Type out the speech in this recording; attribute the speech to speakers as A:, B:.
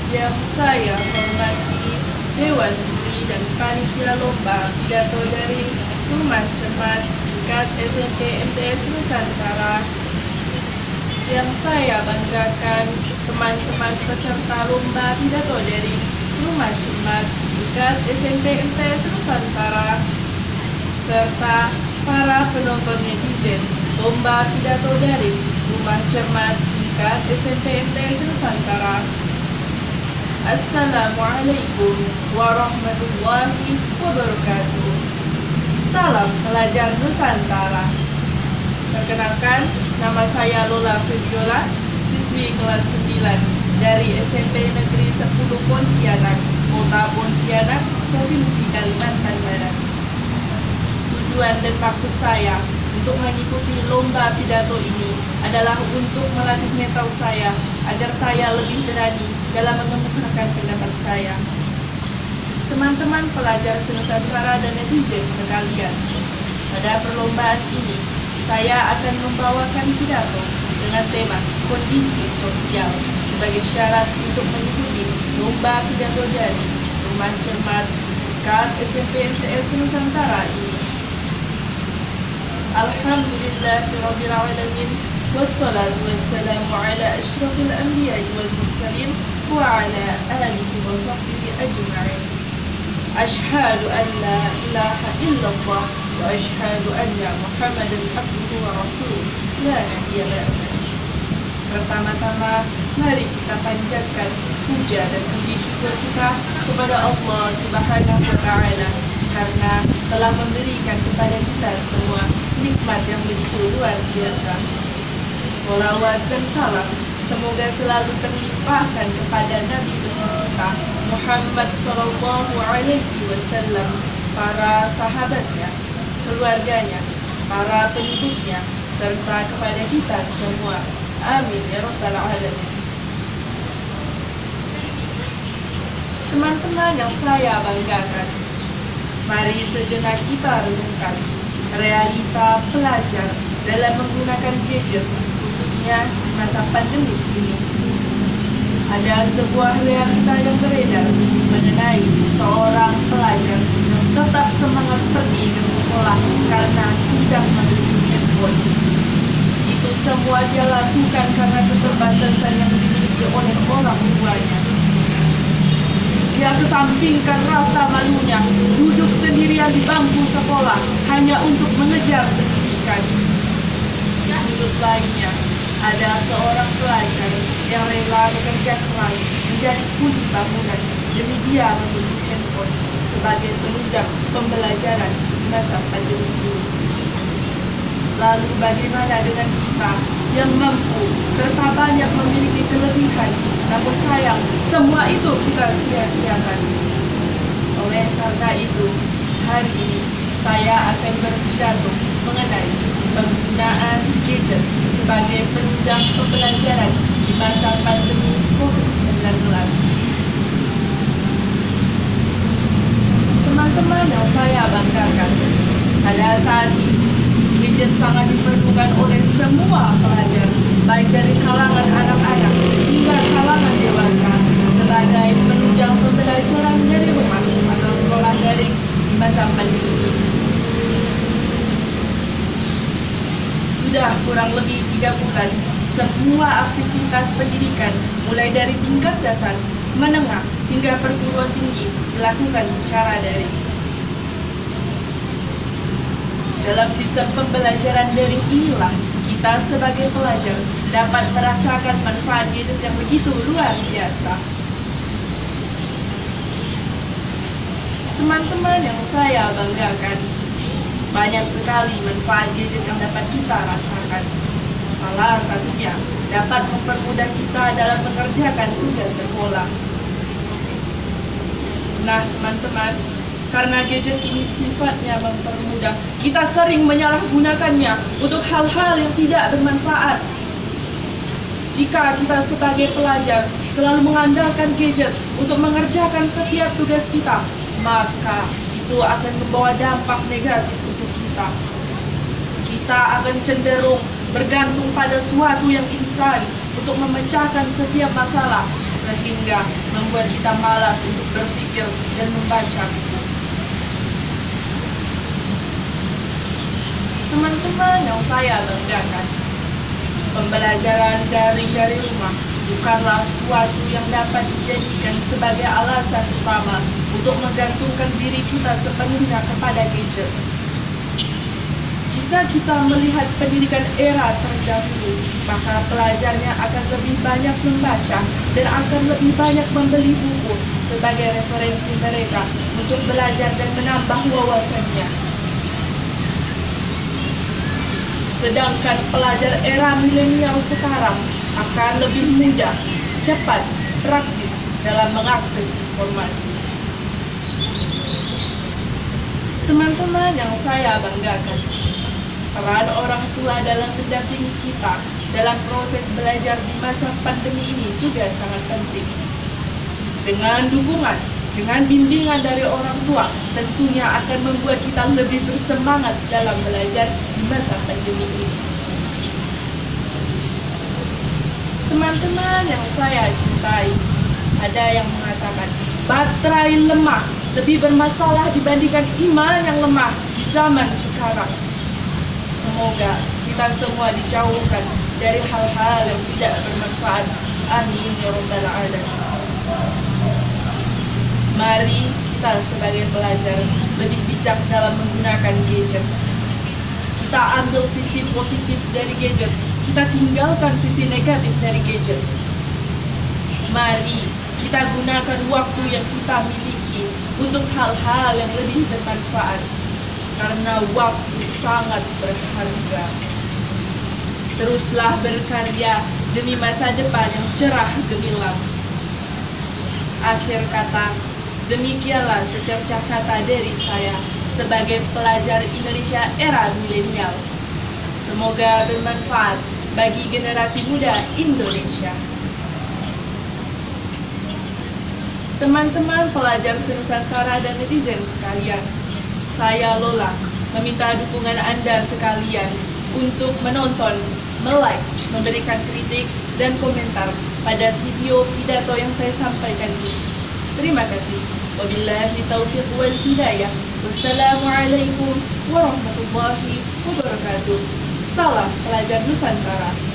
A: Yang saya hormati Dewan Juri dan Panitia Lomba Pidato dari Rumah Cermat tingkat SMP MTS Nusantara. Yang saya banggakan teman-teman peserta Lomba Pidato dari Rumah Cermat tingkat SMP MTS Nusantara, serta para penonton netizen Lomba Pidato dari Rumah Cermat tingkat SMP MTS Nusantara. Assalamualaikum warahmatullahi wabarakatuh. Salam pelajar Nusantara. Perkenalkan, nama saya Lola Febiola, siswi kelas 9 dari SMP Negeri 10 Pontianak, Kota Pontianak, Provinsi Kalimantan Barat. Tujuan dan maksud saya untuk mengikuti lomba pidato ini adalah untuk melatih mental saya agar saya lebih berani dalam mengemukakan pendapat saya. Teman-teman pelajar senusantara dan netizen sekalian, pada perlombaan ini saya akan membawakan pidato dengan tema kondisi sosial sebagai syarat untuk mengikuti lomba pidato dari Rumah Cermat tingkat SMP MTS Nusantara ini. Alhamdulillahirabbil alamin, wassalatu wassalamu ala asyrafil anbiya'i wal mursalin wa ala alihi wa sahbihi ajma'in. Asyhadu an la ilaha illallah wa asyhadu anna Muhammadan abduhu wa rasuluh la nabiyya ba'dahu. Pertama-tama, mari kita panjatkan puja dan puji syukur kita kepada Allah Subhanahu wa Ta'ala karena telah memberikan kepada kita semua nikmat yang begitu luar biasa. Sholawat dan salam semoga selalu terlimpahkan kepada Nabi besar kita Muhammad Sallallahu Alaihi Wasallam, para sahabatnya, keluarganya, para pengikutnya, serta kepada kita semua. Amin ya rabbal alamin. Teman-teman yang saya banggakan, mari sejenak kita renungkan realita pelajar dalam menggunakan gadget, khususnya di masa pandemi ini. Ada sebuah realita yang beredar mengenai seorang pelajar yang tetap semangat pergi ke sekolah karena tidak memiliki handphone. Itu semua dia lakukan karena keterbatasan yang dimiliki oleh orang tuanya. Dia kesampingkan rasa malunya, duduk sendirian di bangku sekolah hanya untuk mengejar pendidikan. Di sudut lainnya, ada seorang pelajar yang rela bekerja keras menjadi kuli bangunan demi dia membeli handphone sebagai penunjang pembelajaran di masa pandemi ini. Lalu bagaimana dengan kita yang mampu serta banyak memiliki kelebihan, namun sayang semua itu kita sia-siakan. Oleh karena itu, hari ini saya akan berpidato mengenai penggunaan gadget sebagai penunjang pembelajaran di masa pandemi COVID-19. Teman-teman yang saya banggakan, pada saat ini gadget sangat diperlukan oleh semua pelajar, baik dari kalangan anak-anak hingga kalangan dewasa, sebagai penunjang pembelajaran dari rumah atau sekolah daring di masa pandemi ini. Sudah kurang lebih 3 bulan, semua aktivitas pendidikan mulai dari tingkat dasar, menengah, hingga perguruan tinggi dilakukan secara daring. Dalam sistem pembelajaran daring inilah kita sebagai pelajar dapat merasakan manfaat gadget yang begitu luar biasa. Teman-teman yang saya banggakan, banyak sekali manfaat gadget yang dapat kita rasakan. Salah satunya dapat mempermudah kita dalam mengerjakan tugas sekolah. Nah, teman-teman, karena gadget ini sifatnya mempermudah, kita sering menyalahgunakannya untuk hal-hal yang tidak bermanfaat. Jika kita sebagai pelajar selalu mengandalkan gadget untuk mengerjakan setiap tugas kita, maka itu akan membawa dampak negatif untuk kita. Kita akan cenderung bergantung pada sesuatu yang instan untuk memecahkan setiap masalah, sehingga membuat kita malas untuk berpikir dan membaca buku. Teman-teman yang saya banggakan, pembelajaran dari rumah bukanlah suatu yang dapat dijadikan sebagai alasan utama untuk menggantungkan diri kita sepenuhnya kepada gadget. Jika kita melihat pendidikan era terdahulu, maka pelajarnya akan lebih banyak membaca dan akan lebih banyak membeli buku sebagai referensi mereka untuk belajar dan menambah wawasannya. Sedangkan pelajar era milenial sekarang akan lebih mudah, cepat, praktis dalam mengakses informasi. Teman-teman yang saya banggakan, peran orang tua dalam mendampingi kita dalam proses belajar di masa pandemi ini juga sangat penting. Dengan dukungan, dengan bimbingan dari orang tua, tentunya akan membuat kita lebih bersemangat dalam belajar di masa pandemi ini. Teman-teman yang saya cintai, ada yang mengatakan baterai lemah lebih bermasalah dibandingkan iman yang lemah di zaman sekarang. Semoga kita semua dijauhkan dari hal-hal yang tidak bermanfaat. Amin ya rabbal alamin. Mari kita sebagai pelajar lebih bijak dalam menggunakan gadget. Kita ambil sisi positif dari gadget, kita tinggalkan sisi negatif dari gadget. Mari kita gunakan waktu yang kita miliki untuk hal-hal yang lebih bermanfaat, karena waktu sangat berharga. Teruslah berkarya demi masa depan yang cerah gemilang. Akhir kata, demikianlah secercah kata dari saya sebagai pelajar Indonesia era milenial. Semoga bermanfaat bagi generasi muda Indonesia. Teman-teman pelajar senusantara dan netizen sekalian, saya Lola meminta dukungan Anda sekalian untuk menonton, like, memberikan kritik dan komentar pada video pidato yang saya sampaikan ini. Terima kasih. Wabillahi taufiq wal hidayah. Wassalamualaikum warahmatullahi wabarakatuh. Salam pelajar Nusantara.